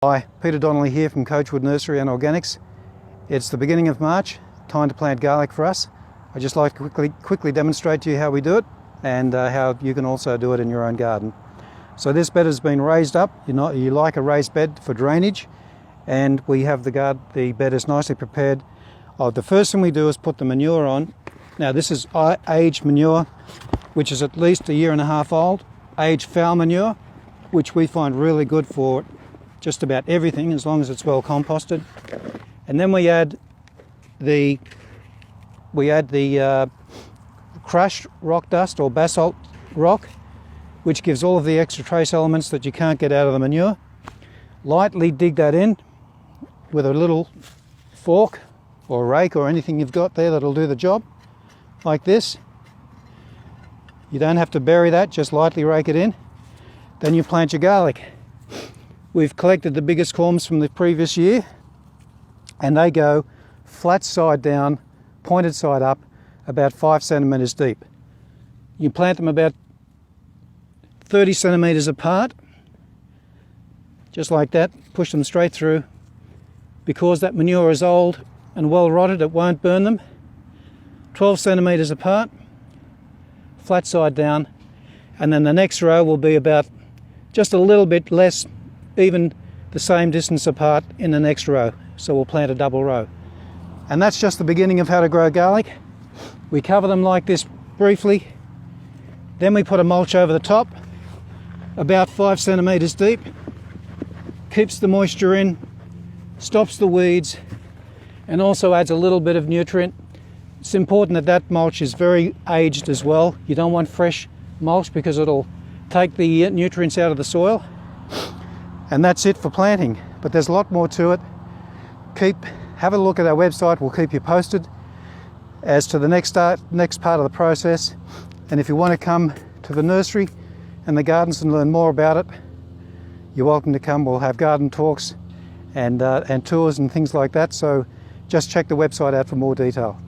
Hi, Peter Donnelly here from Coachwood Nursery and Organics. It's the beginning of March, time to plant garlic for us. I'd just like to quickly demonstrate to you how we do it and how you can also do it in your own garden. So this bed has been raised up. You like a raised bed for drainage, and we have the bed is nicely prepared. The first thing we do is put the manure on. Now this is aged manure, which is at least 1.5 years old. Aged foul manure, which we find really good for just about everything as long as it's well composted. And then we add the crushed rock dust or basalt rock, which gives all of the extra trace elements that you can't get out of the manure. Lightly dig that in with a little fork or rake or anything you've got there that'll do the job, like this. You don't have to bury that, just lightly rake it in. Then you plant your garlic. We've collected the biggest corms from the previous year, and they go flat side down, pointed side up, about 5 centimetres deep. You plant them about 30 centimetres apart, just like that. Push them straight through. Because that manure is old and well rotted, it won't burn them. 12 centimetres apart, flat side down, and then the next row will be about just a little bit less, even the same distance apart in the next row. So we'll plant a double row. And that's just the beginning of how to grow garlic. We cover them like this briefly, then we put a mulch over the top, about 5 centimetres deep, keeps the moisture in, stops the weeds, and also adds a little bit of nutrient. It's important that that mulch is very aged as well. You don't want fresh mulch because it'll take the nutrients out of the soil. And that's it for planting, but there's a lot more to it. Have a look at our website. We'll keep you posted as to the next part of the process. And if you want to come to the nursery and the gardens and learn more about it, you're welcome to come. We'll have garden talks and tours and things like that. So just check the website out for more detail.